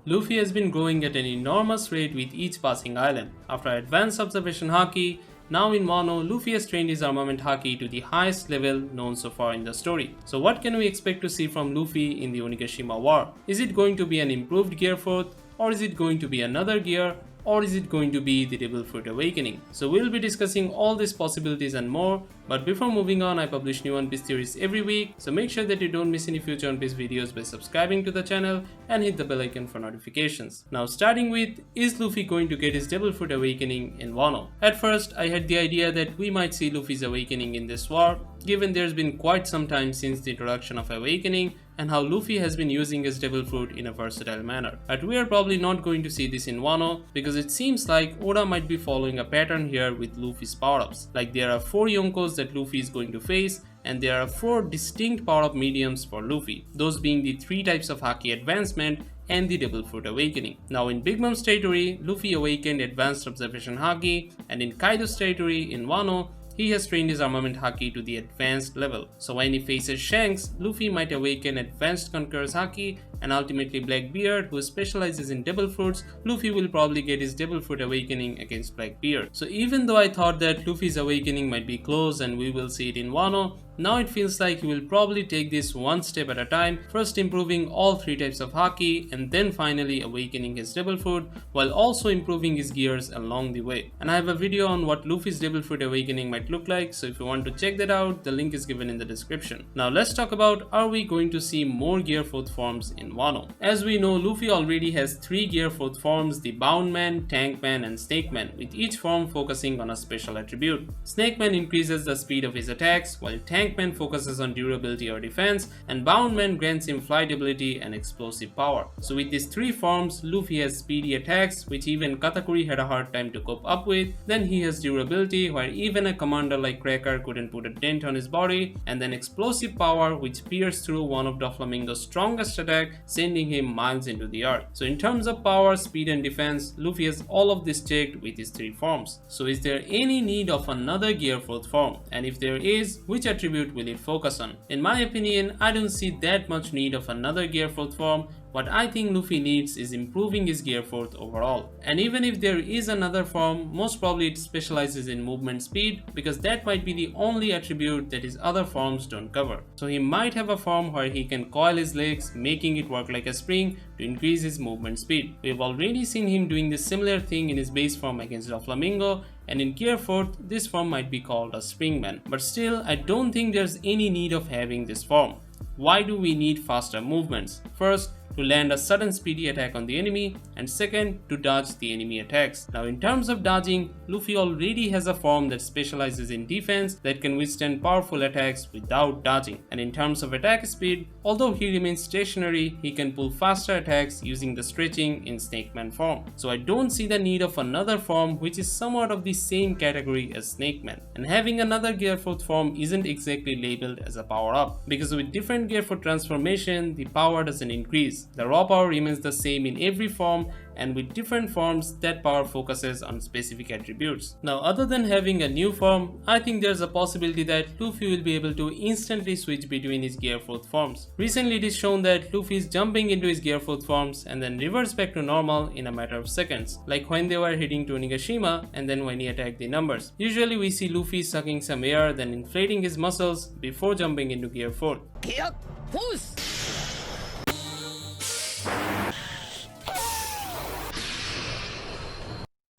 Luffy has been growing at an enormous rate with each passing island. After advanced observation haki, now in Wano, Luffy has trained his armament haki to the highest level known so far in the story. So what can we expect to see from Luffy in the Onigashima War? Is it going to be an improved Gear 4th, or is it going to be another gear, or is it going to be the Devil Fruit Awakening? So we'll be discussing all these possibilities and more, but before moving on, I publish new One Piece theories every week, so make sure that you don't miss any future One Piece videos by subscribing to the channel and hit the bell icon for notifications. Now starting with, is Luffy going to get his Devil Fruit Awakening in Wano? At first, I had the idea that we might see Luffy's Awakening in this war, given there's been quite some time since the introduction of Awakening, and how Luffy has been using his Devil Fruit in a versatile manner. But we are probably not going to see this in Wano, because it seems like Oda might be following a pattern here with Luffy's power-ups. Like there are 4 Yonkos that Luffy is going to face, and there are 4 distinct power-up mediums for Luffy, those being the 3 types of Haki advancement and the Devil Fruit Awakening. Now in Big Mom's territory, Luffy awakened Advanced Observation Haki, and in Kaido's territory in Wano, he has trained his armament haki to the advanced level. So when he faces Shanks, Luffy might awaken Advanced Conqueror's haki, and ultimately Blackbeard, who specializes in Devil Fruits, Luffy will probably get his Devil Fruit Awakening against Blackbeard. So even though I thought that Luffy's awakening might be close and we will see it in Wano, now it feels like he will probably take this one step at a time, first improving all 3 types of haki and then finally awakening his Devil Fruit, while also improving his gears along the way. And I have a video on what Luffy's Devil Fruit Awakening might look like, so if you want to check that out, the link is given in the description. Now let's talk about, are we going to see more Gear 4th forms in Wano? As we know, Luffy already has 3 Gear 4th forms, the Bound Man, Tank Man and Snake Man, with each form focusing on a special attribute. Snake Man increases the speed of his attacks, while Tank Man focuses on durability or defense, and Bound Man grants him flight ability and explosive power. So with these 3 forms, Luffy has speedy attacks, which even Katakuri had a hard time to cope up with. Then he has durability, where even a commander like Cracker couldn't put a dent on his body, and then explosive power, which pierced through one of Doflamingo's strongest attack, sending him miles into the earth. So in terms of power, speed and defense, Luffy has all of this checked with his 3 forms. So is there any need of another Gear 4th form? And if there is, which attribute will it focus on? In my opinion, I don't see that much need of another Gear 4th form. What I think Luffy needs is improving his Gear 4th overall. And even if there is another form, most probably it specializes in movement speed, because that might be the only attribute that his other forms don't cover. So he might have a form where he can coil his legs, making it work like a spring to increase his movement speed. We've already seen him doing this similar thing in his base form against Doflamingo, and in Gear 4th, this form might be called a Springman. But still, I don't think there's any need of having this form. Why do we need faster movements? First, to land a sudden speedy attack on the enemy, and second, to dodge the enemy attacks. Now in terms of dodging, Luffy already has a form that specializes in defense that can withstand powerful attacks without dodging. And in terms of attack speed, although he remains stationary, he can pull faster attacks using the stretching in Snake Man form. So I don't see the need of another form which is somewhat of the same category as Snake Man. And having another Gear 4th form isn't exactly labeled as a power up, because with different Gear 4 transformation, the power doesn't increase. The raw power remains the same in every form, and with different forms, that power focuses on specific attributes. Now other than having a new form, I think there's a possibility that Luffy will be able to instantly switch between his Gear 4th forms. Recently it is shown that Luffy is jumping into his Gear 4th forms and then reverts back to normal in a matter of seconds, like when they were heading to Onigashima and then when he attacked the numbers. Usually we see Luffy sucking some air, then inflating his muscles before jumping into Gear 4.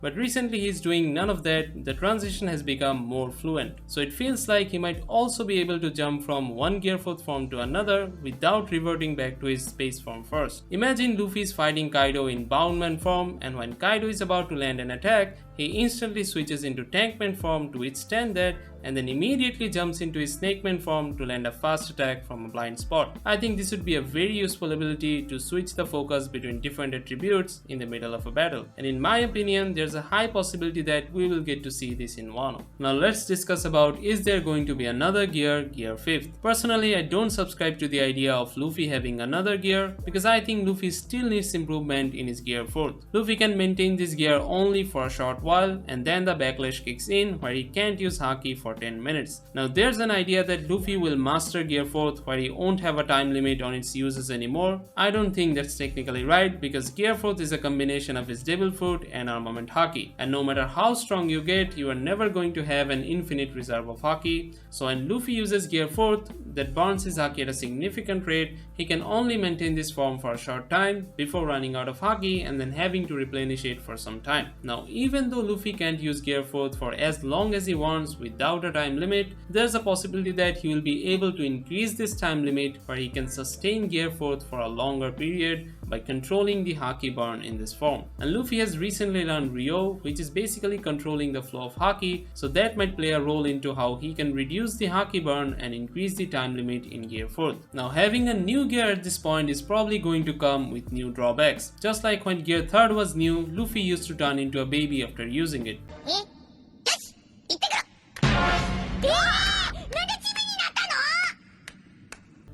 But recently he's doing none of that. The transition has become more fluent. So it feels like he might also be able to jump from one Gear 4th form to another without reverting back to his space form first. Imagine Luffy's fighting Kaido in Bound Man form, and when Kaido is about to land an attack, he instantly switches into Tank Man form to withstand that, and then immediately jumps into his Snake Man form to land a fast attack from a blind spot. I think this would be a very useful ability to switch the focus between different attributes in the middle of a battle. And in my opinion, there's a high possibility that we will get to see this in Wano. Now let's discuss about, is there going to be another gear, Gear 5th? Personally, I don't subscribe to the idea of Luffy having another gear, because I think Luffy still needs improvement in his Gear 4th. Luffy can maintain this gear only for a short while, while, and then the backlash kicks in where he can't use haki for 10 minutes. Now there's an idea that Luffy will master Gear 4th where he won't have a time limit on its uses anymore. I don't think that's technically right because Gear 4th is a combination of his devil fruit and armament haki, and no matter how strong you get, you are never going to have an infinite reserve of haki. So when Luffy uses Gear 4th that burns his haki at a significant rate, he can only maintain this form for a short time before running out of haki and then having to replenish it for some time. Now even though Luffy can't use Gear 4th for as long as he wants without a time limit, there's a possibility that he will be able to increase this time limit where he can sustain Gear 4th for a longer period by controlling the haki burn in this form. And Luffy has recently learned ryou, which is basically controlling the flow of haki, so that might play a role into how he can reduce the haki burn and increase the time limit in Gear 4th. Now having a new gear at this point is probably going to come with new drawbacks. Just like when Gear 3rd was new, Luffy used to turn into a baby after using it.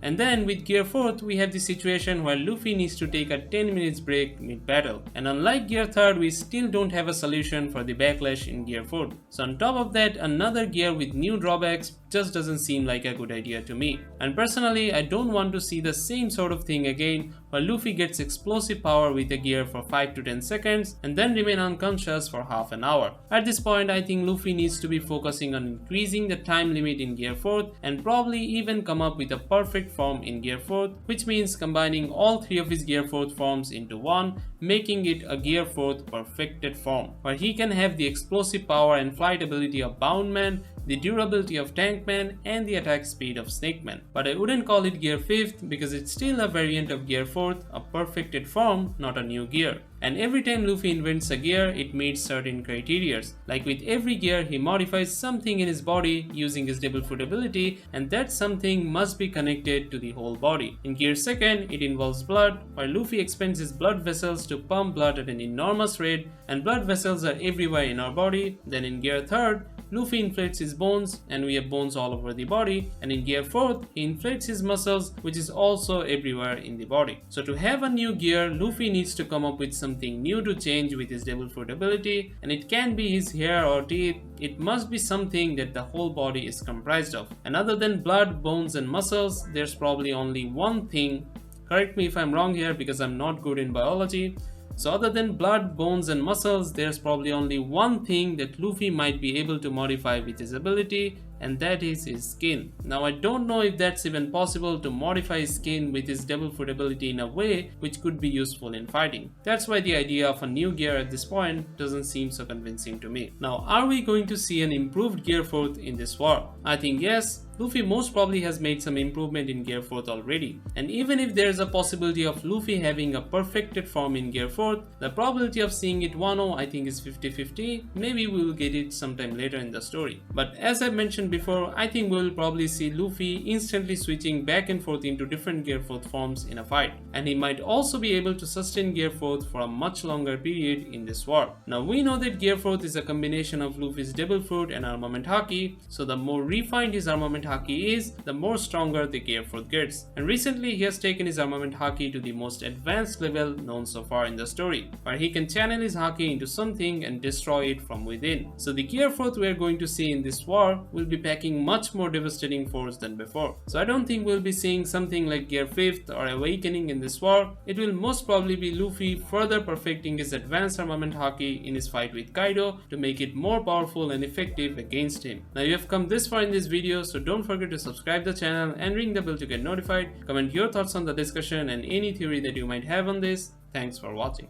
And then with Gear 4th, we have the situation where Luffy needs to take a 10 minutes break mid-battle. And unlike Gear 3rd, we still don't have a solution for the backlash in Gear 4th. So on top of that, another gear with new drawbacks just doesn't seem like a good idea to me. And personally, I don't want to see the same sort of thing again where Luffy gets explosive power with a gear for 5 to 10 seconds and then remain unconscious for half an hour. At this point, I think Luffy needs to be focusing on increasing the time limit in Gear 4th and probably even come up with a perfect form in Gear 4th, which means combining all three of his Gear 4th forms into one, making it a Gear 4th perfected form, where he can have the explosive power and flight ability of Boundman, the durability of Tankman, and the attack speed of Snakeman. But I wouldn't call it Gear 5th because it's still a variant of Gear 4th, a perfected form, not a new gear. And every time Luffy invents a gear, it meets certain criteria. Like with every gear, he modifies something in his body using his devil fruit ability, and that something must be connected to the whole body. In Gear 2nd, it involves blood, where Luffy expands his blood vessels to pump blood at an enormous rate, and blood vessels are everywhere in our body. Then in Gear 3rd, Luffy inflates his bones, and we have bones all over the body, and in Gear 4th, he inflates his muscles, which is also everywhere in the body. So to have a new gear, Luffy needs to come up with something new to change with his devil fruit ability, and it can be his hair or teeth. It must be something that the whole body is comprised of. And other than blood, bones and muscles, there's probably only one thing. Correct me if I'm wrong here because I'm not good in biology. So other than blood, bones and muscles, there's probably only one thing that Luffy might be able to modify with his ability, and that is his skin. Now I don't know if that's even possible to modify his skin with his devil fruit ability in a way which could be useful in fighting. That's why the idea of a new gear at this point doesn't seem so convincing to me. Now are we going to see an improved Gear 4th in this war? I think yes. Luffy most probably has made some improvement in Gear 4th already, and even if there is a possibility of Luffy having a perfected form in Gear 4th, the probability of seeing it Wano I think is 50-50, maybe we will get it sometime later in the story. But as I mentioned before, I think we will probably see Luffy instantly switching back and forth into different Gear 4th forms in a fight, and he might also be able to sustain Gear 4th for a much longer period in this war. Now we know that Gear 4th is a combination of Luffy's devil fruit and armament haki, so the more refined his armament haki is, the more stronger the Gear 4th gets. And recently he has taken his armament haki to the most advanced level known so far in the story, where he can channel his haki into something and destroy it from within. So the Gear 4th we are going to see in this war will be packing much more devastating force than before. So I don't think we'll be seeing something like Gear 5th or Awakening in this war. It will most probably be Luffy further perfecting his advanced armament haki in his fight with Kaido to make it more powerful and effective against him. Now you have come this far in this video, so don't forget to subscribe the channel and ring the bell to get notified. Comment your thoughts on the discussion and any theory that you might have on this. Thanks for watching.